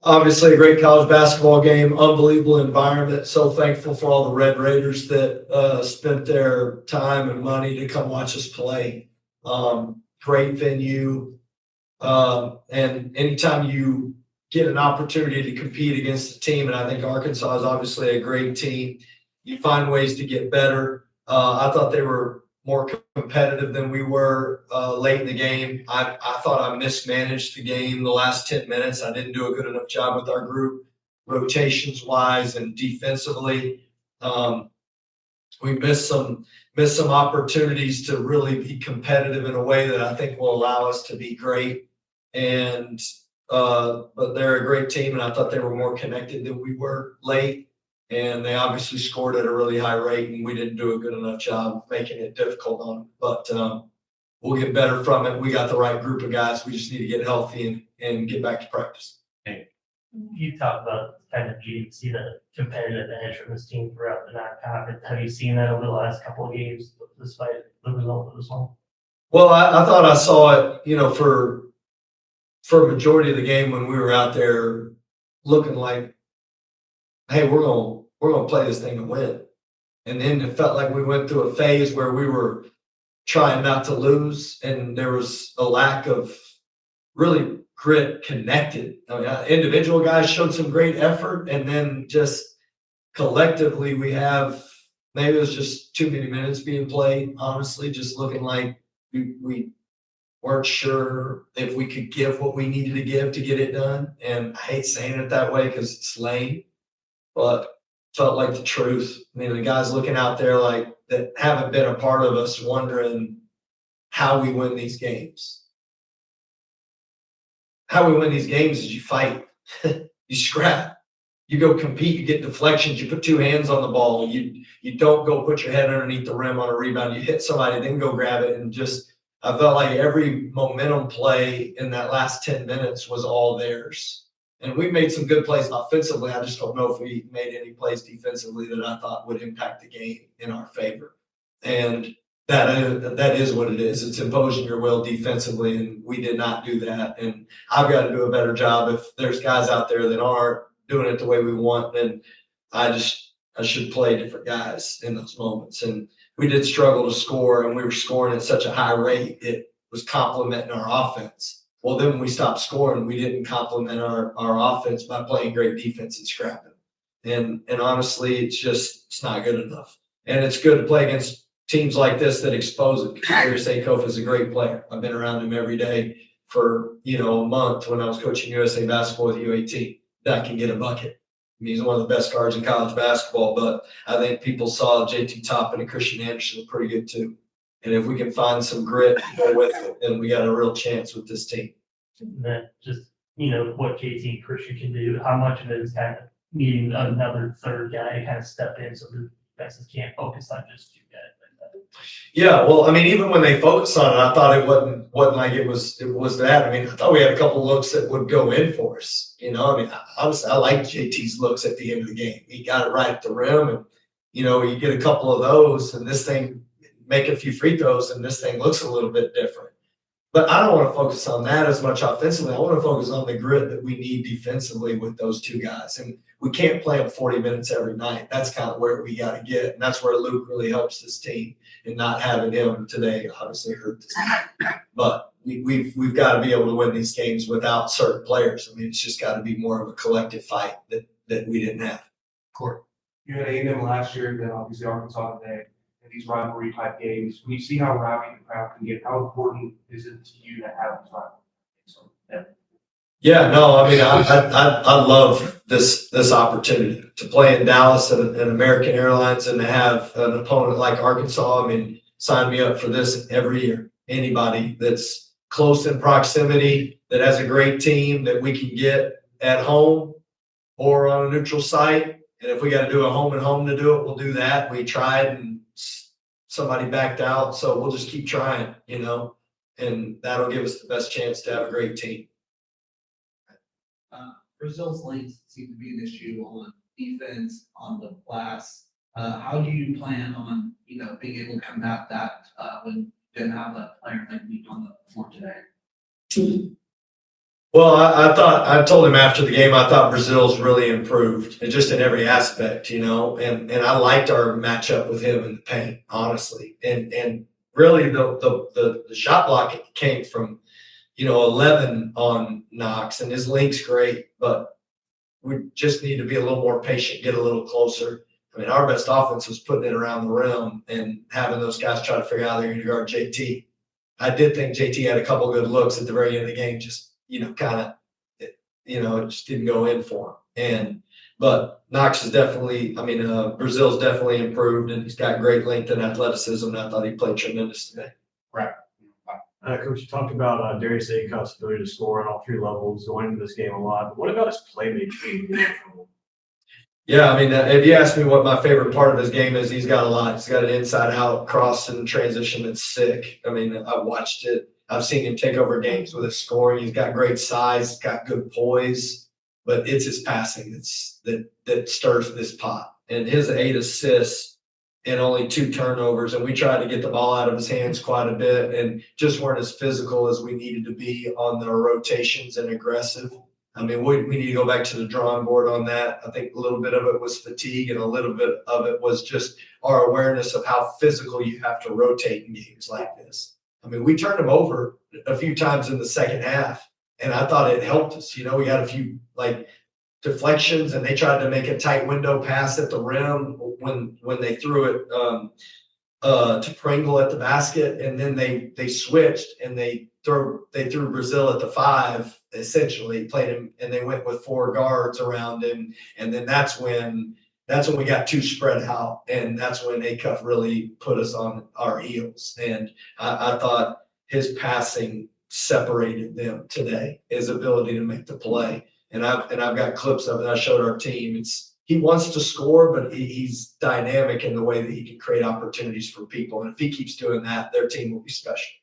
Obviously, a great college basketball game, unbelievable environment. So thankful for all the Red Raiders that spent their time and money to come watch us play. Great venue. And anytime you get an opportunity to compete against a team, and I think Arkansas is obviously a great team, you find ways to get better. I thought they were more competitive than we were late in the game. I thought I mismanaged the game the last 10 minutes. I didn't do a good enough job with our group, rotations wise and defensively. We missed some opportunities to really be competitive in a way that I think will allow us to be great. And but they're a great team, and I thought they were more connected than we were late. And they obviously scored at a really high rate, and we didn't do a good enough job of making it difficult on them. But we'll get better from it. We got the right group of guys. We just need to get healthy and get back to practice. You talked about kind of you see the competitive edge from this team throughout the non-conference. Have you seen that over the last couple of games, despite the result of this one? Well, I thought I saw it, for a majority of the game when we were out there looking like, hey, we're gonna play this thing and win. And then it felt like we went through a phase where we were trying not to lose, and there was a lack of really grit connected. I mean, individual guys showed some great effort, and then just collectively we have maybe it was just too many minutes being played. Honestly, just looking like we weren't sure if we could give what we needed to get it done. And I hate saying it that way because it's lame, but felt like the truth. I mean, the guys looking out there like that haven't been a part of us wondering how we win these games. How we win these games is you fight, you scrap, you go compete, you get deflections, you put two hands on the ball, you don't go put your head underneath the rim on a rebound, you hit somebody, then go grab it. And just I felt like every momentum play in that last 10 minutes was all theirs. And we made some good plays offensively. I just don't know if we made any plays defensively that I thought would impact the game in our favor. And that is what it is. It's imposing your will defensively, and we did not do that. And I've got to do a better job. If there's guys out there that aren't doing it the way we want, then I should play different guys in those moments. And we did struggle to score, and we were scoring at such a high rate, it was complementing our offense. Well, then when we stopped scoring, we didn't complement our offense by playing great defense and scrapping. And honestly, it's not good enough. And it's good to play against teams like this that expose it. Darius is a great player. I've been around him every day for a month when I was coaching USA basketball with U18. That can get a bucket. I mean, he's one of the best guards in college basketball, but I think people saw JT Toppin and Christian Anderson were pretty good too. And if we can find some grit and go with it, then we got a real chance with this team. And then just, what JT and Christian can do, how much of it is kind of needing another third guy to kind of step in so the defenses can't focus on just two guys like that. Yeah, well, I mean, even when they focused on it, I thought it wasn't like it was that. I mean, I thought we had a couple of looks that would go in for us. I mean, obviously I liked JT's looks at the end of the game. He got it right at the rim, and you get a couple of those, and this thing make a few free throws, and this thing looks a little bit different. But I don't want to focus on that as much offensively. I want to focus on the grit that we need defensively with those two guys. And we can't play them 40 minutes every night. That's kind of where we got to get. And that's where Luke really helps this team. And not having him today obviously hurt this team. But we've got to be able to win these games without certain players. I mean, it's just got to be more of a collective fight that we didn't have. Court. You had A&M last year, then obviously Arkansas today. These rivalry type games, when you see how rowdy the crowd can get, how important is it to you to have these rivalry games? Yeah, no, I mean, I love this opportunity to play in Dallas and American Airlines and to have an opponent like Arkansas. I mean, sign me up for this every year. Anybody that's close in proximity, that has a great team that we can get at home or on a neutral site. And if we got to do a home and home to do it, we'll do that. We tried and somebody backed out, so we'll just keep trying, and that'll give us the best chance to have a great team. Brazil's length seem to be an issue on defense, on the glass. How do you plan on, being able to combat that when you didn't have a player like me on the floor today? Well, I told him after the game, I thought Brazil's really improved, and just in every aspect, and I liked our matchup with him in the paint, honestly. And really the shot block came from, 11 on Knox, and his link's great, but we just need to be a little more patient, get a little closer. I mean, our best offense was putting it around the rim and having those guys try to figure out how they're going to guard JT. I did think JT had a couple good looks at the very end of the game, just, kind of, it just didn't go in for him. But Knox is definitely, Brazil's definitely improved, and he's got great length and athleticism. And I thought he played tremendous today. Right. Coach, you talked about Darius' ability to score on all three levels going into this game a lot. But what about his playmaking? Yeah, if you ask me what my favorite part of his game is, he's got a lot. He's got an inside-out cross and transition that's sick. I've watched it. I've seen him take over games with his scoring. He's got great size. He's got good poise. But it's his passing that stirs this pot. And his 8 assists and only 2 turnovers, and we tried to get the ball out of his hands quite a bit and just weren't as physical as we needed to be on the rotations and aggressive. We need to go back to the drawing board on that. I think a little bit of it was fatigue and a little bit of it was just our awareness of how physical you have to rotate in games like this. We turned them over a few times in the second half, and I thought it helped us. We had a few deflections, and they tried to make a tight window pass at the rim when they threw it to Pringle at the basket, and then they switched and they threw Brazil at the 5, essentially played him, and they went with 4 guards around him, and then that's when we got too spread out, and that's when Acuff really put us on our heels. And I thought his passing separated them today, his ability to make the play. And I've got clips of it. I showed our team. He wants to score, but he's dynamic in the way that he can create opportunities for people. And if he keeps doing that, their team will be special.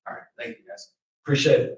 All right. Thank you, guys. Appreciate it.